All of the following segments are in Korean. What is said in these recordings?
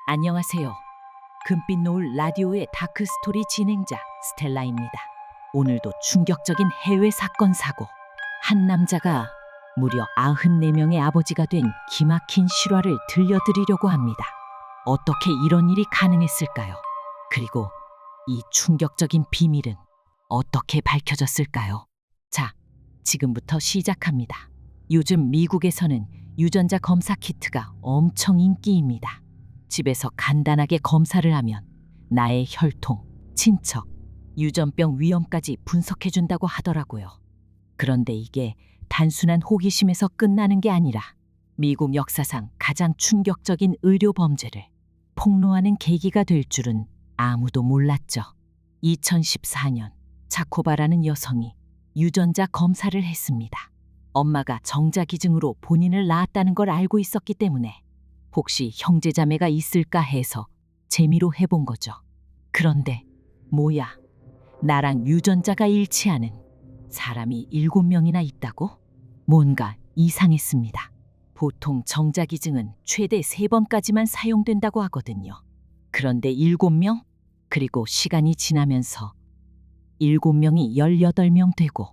안녕하세요. 금빛 노을 라디오의 다크스토리 진행자 스텔라입니다. 오늘도 충격적인 해외 사건 사고. 한 남자가 무려 94명의 아버지가 된 기막힌 실화를 들려드리려고 합니다. 어떻게 이런 일이 가능했을까요? 그리고 이 충격적인 비밀은 어떻게 밝혀졌을까요? 자, 지금부터 시작합니다. 요즘 미국에서는 유전자 검사 키트가 엄청 인기입니다. 집에서 간단하게 검사를 하면 나의 혈통, 친척, 유전병 위험까지 분석해준다고 하더라고요. 그런데 이게 단순한 호기심에서 끝나는 게 아니라 미국 역사상 가장 충격적인 의료 범죄를 폭로하는 계기가 될 줄은 아무도 몰랐죠. 2014년 자코바라는 여성이 유전자 검사를 했습니다. 엄마가 정자기증으로 본인을 낳았다는 걸 알고 있었기 때문에 혹시 형제자매가 있을까 해서 재미로 해본 거죠. 그런데 뭐야, 나랑 유전자가 일치하는 사람이 7명이나 있다고? 뭔가 이상했습니다. 보통 정자기증은 최대 3번까지만 사용된다고 하거든요. 그런데 7명? 그리고 시간이 지나면서 7명이 18명 되고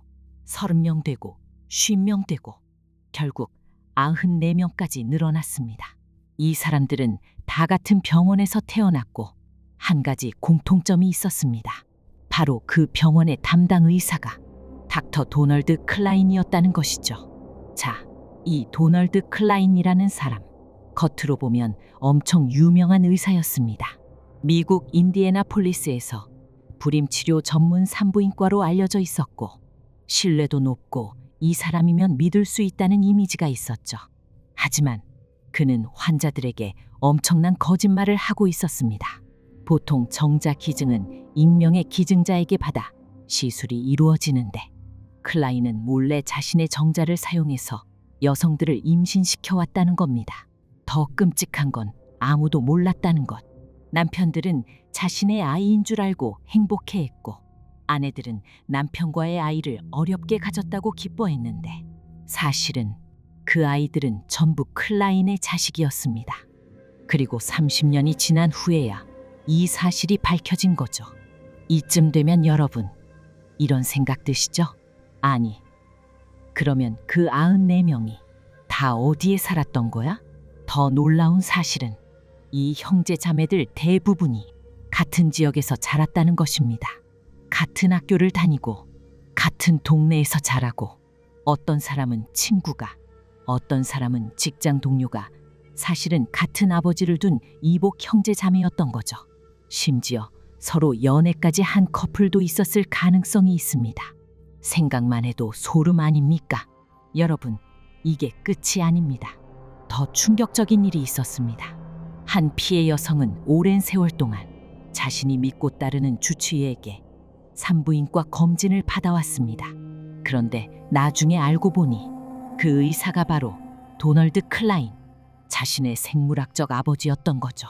30명 되고 50명 되고 결국 94명까지 늘어났습니다. 이 사람들은 다 같은 병원에서 태어났고 한 가지 공통점이 있었습니다. 바로 그 병원의 담당 의사가 닥터 도널드 클라인이었다는 것이죠. 자, 이 도널드 클라인이라는 사람, 겉으로 보면 엄청 유명한 의사였습니다. 미국 인디애나폴리스에서 불임치료 전문 산부인과로 알려져 있었고 신뢰도 높고 이 사람이면 믿을 수 있다는 이미지가 있었죠. 하지만 그는 환자들에게 엄청난 거짓말을 하고 있었습니다. 보통 정자 기증은 익명의 기증자에게 받아 시술이 이루어지는데 클라인은 몰래 자신의 정자를 사용해서 여성들을 임신시켜 왔다는 겁니다. 더 끔찍한 건 아무도 몰랐다는 것. 남편들은 자신의 아이인 줄 알고 행복해했고 아내들은 남편과의 아이를 어렵게 가졌다고 기뻐했는데 사실은 그 아이들은 전부 클라인의 자식이었습니다. 그리고 30년이 지난 후에야 이 사실이 밝혀진 거죠. 이쯤 되면 여러분, 이런 생각 드시죠? 아니, 그러면 그 94명이 다 어디에 살았던 거야? 더 놀라운 사실은 이 형제 자매들 대부분이 같은 지역에서 자랐다는 것입니다. 같은 학교를 다니고 같은 동네에서 자라고 어떤 사람은 친구가 어떤 사람은 직장 동료가 사실은 같은 아버지를 둔 이복 형제 자매였던 거죠. 심지어 서로 연애까지 한 커플도 있었을 가능성이 있습니다. 생각만 해도 소름 아닙니까? 여러분, 이게 끝이 아닙니다. 더 충격적인 일이 있었습니다. 한 피해 여성은 오랜 세월 동안 자신이 믿고 따르는 주치의에게 산부인과 검진을 받아왔습니다. 그런데 나중에 알고 보니 그 의사가 바로 도널드 클라인, 자신의 생물학적 아버지였던 거죠.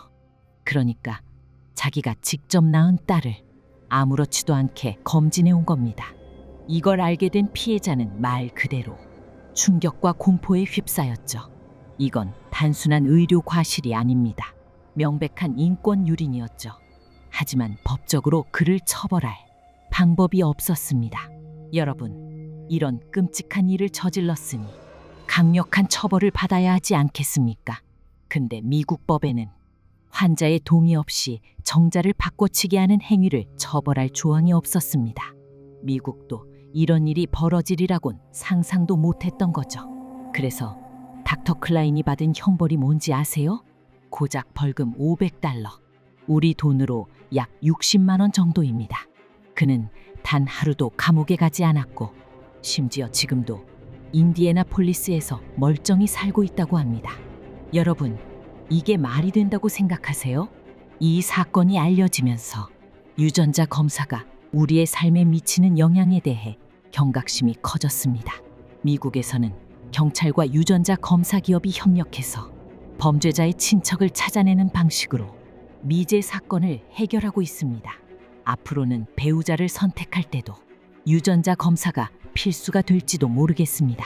그러니까 자기가 직접 낳은 딸을 아무렇지도 않게 검진해 온 겁니다. 이걸 알게 된 피해자는 말 그대로 충격과 공포에 휩싸였죠. 이건 단순한 의료 과실이 아닙니다. 명백한 인권 유린이었죠. 하지만 법적으로 그를 처벌할 방법이 없었습니다. 여러분, 이런 끔찍한 일을 저질렀으니 강력한 처벌을 받아야 하지 않겠습니까? 근데 미국 법에는 환자의 동의 없이 정자를 바꿔치기 하는 행위를 처벌할 조항이 없었습니다. 미국도 이런 일이 벌어지리라곤 상상도 못했던 거죠. 그래서 닥터 클라인이 받은 형벌이 뭔지 아세요? 고작 벌금 $500, 우리 돈으로 약 60만 원 정도입니다. 그는 단 하루도 감옥에 가지 않았고 심지어 지금도 인디애나폴리스에서 멀쩡히 살고 있다고 합니다. 여러분, 이게 말이 된다고 생각하세요? 이 사건이 알려지면서 유전자 검사가 우리의 삶에 미치는 영향에 대해 경각심이 커졌습니다. 미국에서는 경찰과 유전자 검사 기업이 협력해서 범죄자의 친척을 찾아내는 방식으로 미제 사건을 해결하고 있습니다. 앞으로는 배우자를 선택할 때도 유전자 검사가 필수가 될지도 모르겠습니다.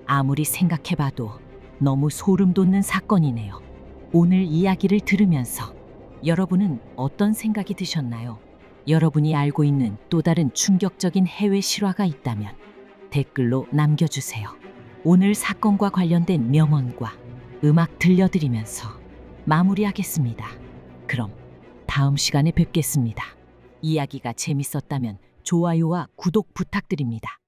아무리 생각해봐도 너무 소름 돋는 사건이네요. 오늘 이야기를 들으면서 여러분은 어떤 생각이 드셨나요? 여러분이 알고 있는 또 다른 충격적인 해외 실화가 있다면 댓글로 남겨주세요. 오늘 사건과 관련된 명언과 음악 들려드리면서 마무리하겠습니다. 그럼 다음 시간에 뵙겠습니다. 이야기가 재밌었다면 좋아요와 구독 부탁드립니다.